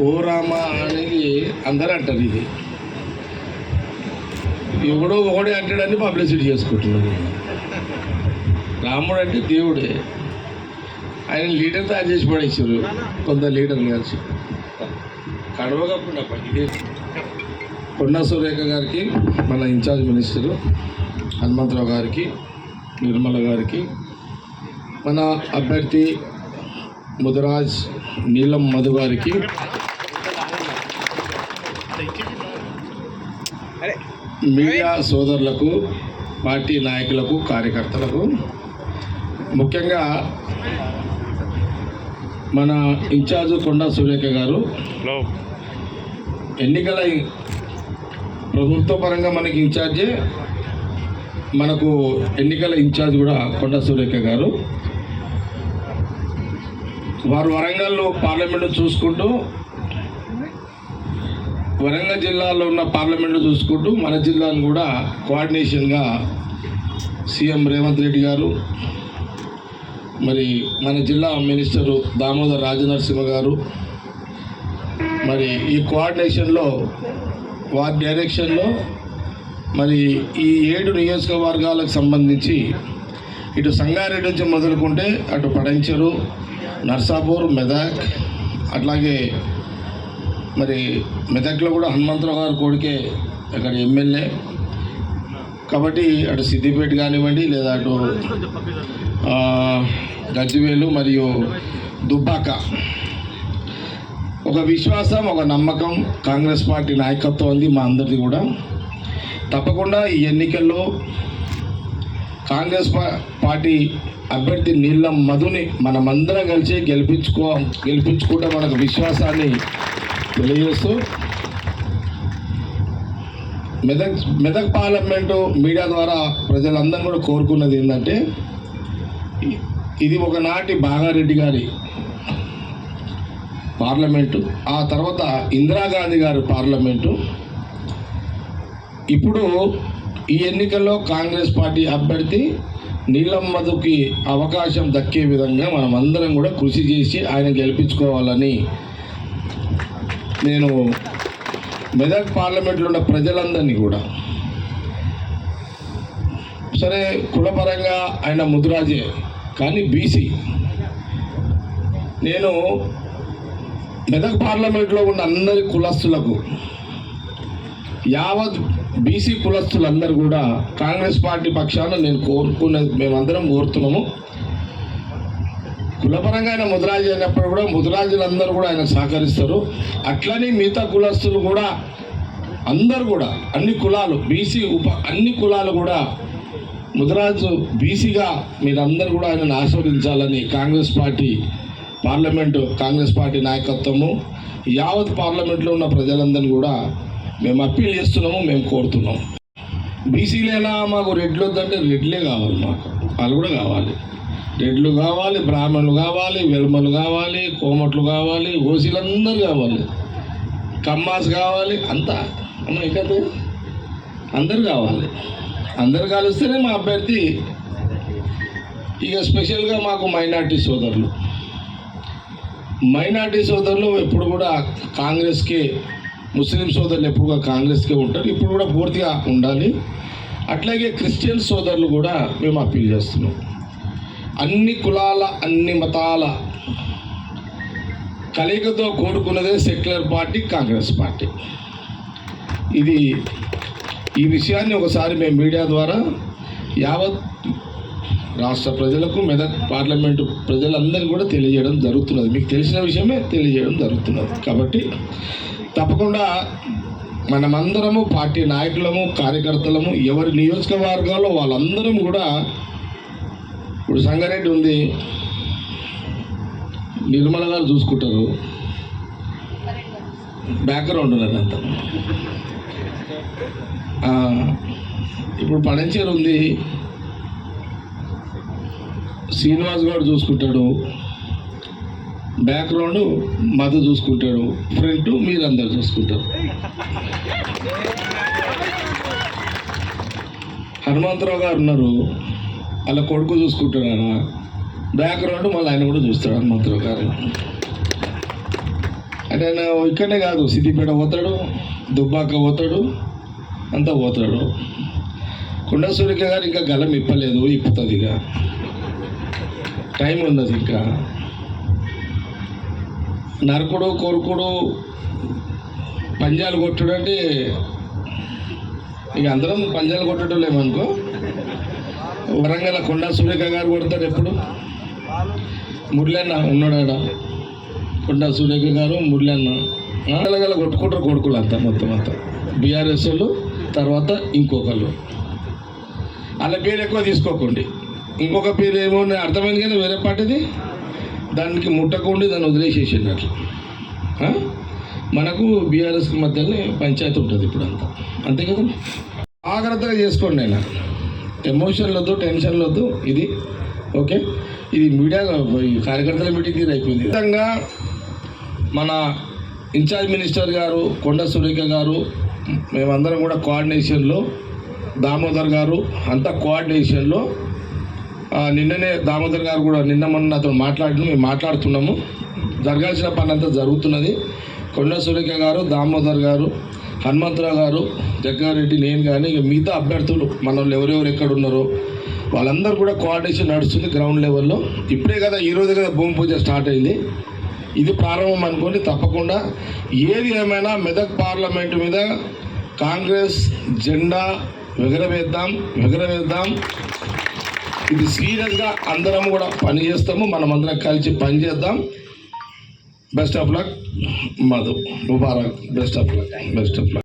ఓ రామ అనేది అందరూ అంటారు. ఇది ఎవడో ఒకడే అంటాడని పబ్లిసిటీ చేసుకుంటున్నారు. రాముడు అంటే దేవుడే. ఆయన లీడర్ తయారు చేసి పడేసారు కొంత లీడర్లు కలిసి. కడవగా ఇదే కొండా సురేఖ గారికి, మన ఇన్ఛార్జ్ మినిస్టరు హనుమంతరావు గారికి, నిర్మల గారికి, మన అభ్యర్థి ముదిరాజ్ నీలం మధు గారికి, మీడియా సోదరులకు, పార్టీ నాయకులకు, కార్యకర్తలకు, ముఖ్యంగా మన ఇన్ఛార్జ్ కొండా సురేఖ గారు ఎన్నికల ప్రభుత్వ పరంగా మనకి ఇన్ఛార్జే, మనకు ఎన్నికల ఇన్ఛార్జ్ కూడా కొండా సురేఖ గారు. వారు వరంగల్లో పార్లమెంటు చూసుకుంటూ, వరంగల్ జిల్లాలో ఉన్న పార్లమెంటు చూసుకుంటూ మన జిల్లాను కూడా కోఆర్డినేషన్గా సీఎం రేవంత్ రెడ్డి గారు, మరి మన జిల్లా మినిస్టరు దామోదర్ రాజనరసింహ గారు, మరి ఈ కోఆర్డినేషన్లో వారి డైరెక్షన్లో మరి ఈ 7 నియోజకవర్గాలకు సంబంధించి ఇటు సంగారెడ్డి నుంచి మొదలుకుంటే అటు పడంచెరు, నర్సాపూర్, మెదక్, అట్లాగే మరి మెదక్లో కూడా హనుమంతరావు గారు కొడుకే అక్కడ ఎమ్మెల్యే కాబట్టి అటు సిద్దిపేట కానివ్వండి, లేదా అటు గజ్వేలు మరియు దుబ్బాక, ఒక విశ్వాసం, ఒక నమ్మకం కాంగ్రెస్ పార్టీ నాయకత్వం ఉంది మా అందరిది కూడా. తప్పకుండా ఈ ఎన్నికల్లో కాంగ్రెస్ పార్టీ అభ్యర్థి నీలం మధుని మనమందరం కలిసి గెలిపించుకుంటే మనకు విశ్వాసాన్ని తెలియజేస్తూ, మెదక్ పార్లమెంటు మీడియా ద్వారా ప్రజలందరూ కూడా కోరుకున్నది ఏంటంటే, ఇది ఒకనాటి బాగారెడ్డి గారి పార్లమెంటు, ఆ తర్వాత ఇందిరాగాంధీ గారి పార్లమెంటు. ఇప్పుడు ఈ ఎన్నికల్లో కాంగ్రెస్ పార్టీ అభ్యర్థి నీలం మధుకి అవకాశం దక్కే విధంగా మనం అందరం కూడా కృషి చేసి ఆయన గెలిపించుకోవాలని నేను మెదక్ పార్లమెంట్లో ఉన్న ప్రజలందరినీ కూడా, సరే కులపరంగా ఆయన ముదిరాజే కానీ బీసీ, నేను మెదక్ పార్లమెంట్లో ఉన్న అందరి కులస్తులకు, యావత్ బీసీ కులస్తులందరూ కూడా కాంగ్రెస్ పార్టీ పక్షాన నేను మేమందరం కోరుతున్నాము. కులపరంగా ఆయన ముదిరాజు అయినప్పుడు కూడా ముదిరాజులందరూ కూడా ఆయన సహకరిస్తారు. అట్లనే మిగతా కులస్తులు కూడా అందరూ కూడా అన్ని కులాలు, బీసీ అన్ని కులాలు కూడా ముదిరాజు బీసీగా మీరందరూ కూడా ఆయనను ఆశీర్వదించాలని కాంగ్రెస్ పార్టీ నాయకత్వము, యావత్ పార్లమెంట్లో ఉన్న ప్రజలందరినీ కూడా మేము అప్పీల్ చేస్తున్నాము, మేము కోరుతున్నాం. బీసీలేనా మాకు రెడ్లు వద్దంటే రెడ్లే కావాలి, మాకు వాళ్ళు కూడా కావాలి. రెడ్లు కావాలి, బ్రాహ్మణులు కావాలి, వెల్మలు కావాలి, కోమట్లు కావాలి, ఓసీలందరూ కావాలి, కమ్మాస్ కావాలి, అంతా అమ్మ ఇంకా అందరు కావాలి. అందరు కలిస్తేనే మా అభ్యర్థి. ఇక స్పెషల్గా మాకు మైనార్టీ సోదరులు ఎప్పుడు కూడా కాంగ్రెస్కే, ముస్లిం సోదరులు ఎప్పుడుగా కాంగ్రెస్కే ఉంటారు, ఇప్పుడు కూడా పూర్తిగా ఉండాలి. అట్లాగే క్రిస్టియన్ సోదరులు కూడా మేము అప్పీల్ చేస్తున్నాం. అన్ని కులాల, అన్ని మతాల కలయికతో కోరుకున్నదే సెక్యులర్ పార్టీ కాంగ్రెస్ పార్టీ. ఈ విషయాన్ని ఒకసారి మేము మీడియా ద్వారా యావత్ రాష్ట్ర ప్రజలకు, మెదక్ పార్లమెంటు ప్రజలందరికీ కూడా తెలియజేయడం జరుగుతున్నది. మీకు తెలిసిన విషయమే తెలియజేయడం జరుగుతున్నది. కాబట్టి తప్పకుండా మనమందరము పార్టీ నాయకులము, కార్యకర్తలము, ఎవరి నియోజకవర్గాల్లో వాళ్ళందరం కూడా, ఇప్పుడు సంగారెడ్డి ఉంది, నిర్మల గారు చూసుకుంటారు, బ్యాక్గ్రౌండ్ ఉన్నది అంతా. ఇప్పుడు పడంచేరు ఉంది, శ్రీనివాస్ గారు చూసుకుంటాడు, బ్యాక్గ్రౌండ్ మధు చూసుకుంటాడు, ఫ్రంట్ మీరందరూ చూసుకుంటారు. హనుమంతరావు గారు ఉన్నారు, వాళ్ళ కొడుకు చూసుకుంటాడు, ఆయన బ్యాక్గ్రౌండ్ మళ్ళీ ఆయన కూడా చూస్తాడు హనుమంతరావు గారు. అంటే ఆయన ఇక్కడనే కాదు, సిద్దిపేట పోతాడు, దుబ్బాక పోతాడు, అంతా పోతాడు. కొండ సురేఖ గారు ఇంకా గలం ఇప్పలేదు, ఇప్పుతుంది, ఇక టైం ఉన్నది. ఇంకా నరకుడు కొరుకుడు పంజాలు కొట్టుడు అంటే ఇక అందరం పంజాలు కొట్టడలేమనుకో. వరంగల్ కొండ సురేఖ గారు కొడతారు ఎప్పుడు. మురళన్న ఉన్నాడా, కొండ సురేఖ గారు, మురళన్న గల కొట్టుకుంటారు కొడుకులు అంతా, మొత్తం అంతా బీఆర్ఎస్ వాళ్ళు. తర్వాత ఇంకొకళ్ళు, వాళ్ళ పేరు ఎక్కువ తీసుకోకండి. ఇంకొక పేరు ఏమో అర్థమైంది కానీ వేరే పార్టీది, దానికి ముట్టకుండి దాన్ని వదిలేసేసింది అట్లా. మనకు బీఆర్ఎస్కి మధ్యనే పంచాయతీ ఉంటుంది ఇప్పుడు అంతా, అంతే కదా. జాగ్రత్తగా చేసుకోండి, నేను ఎమోషన్లు వద్దు, టెన్షన్లు వద్దు. ఇది ఓకే, ఇది మీడియా కార్యకర్తల మీటింగ్ తీరు అయిపోయింది. విధంగా మన ఇన్ఛార్జ్ మినిస్టర్ గారు కొండ సురేఖ గారు, మేమందరం కూడా కోఆర్డినేషన్లో, దామోదర్ గారు అంతా కోఆర్డినేషన్లో. నిన్ననే దామోదర్ గారు కూడా నిన్న మొన్న అతను మేము మాట్లాడుతున్నాము. జరగాల్సిన పని అంతా జరుగుతున్నది. కొండ సురేఖ గారు, దామోదర్ గారు, హనుమంతరావు గారు, జగ్గారెడ్డి, నేను కానీ ఇక మిగతా అభ్యర్థులు మన వాళ్ళు ఎవరెవరు ఎక్కడ ఉన్నారో వాళ్ళందరూ కూడా కోఆర్డినేషన్ నడుస్తుంది గ్రౌండ్ లెవెల్లో. ఇప్పుడే కదా, ఈరోజు కదా భూమి పూజ స్టార్ట్ అయింది. ఇది ప్రారంభం అనుకోండి. తప్పకుండా ఏది ఏమైనా మెదక్ పార్లమెంటు మీద కాంగ్రెస్ జెండా ఎగరవేద్దాం. ఇది సీరియస్గా అందరం కూడా పనిచేస్తాము. మనమందరం కలిసి పనిచేద్దాం. Best of luck Madhu, Mubarak, best of luck.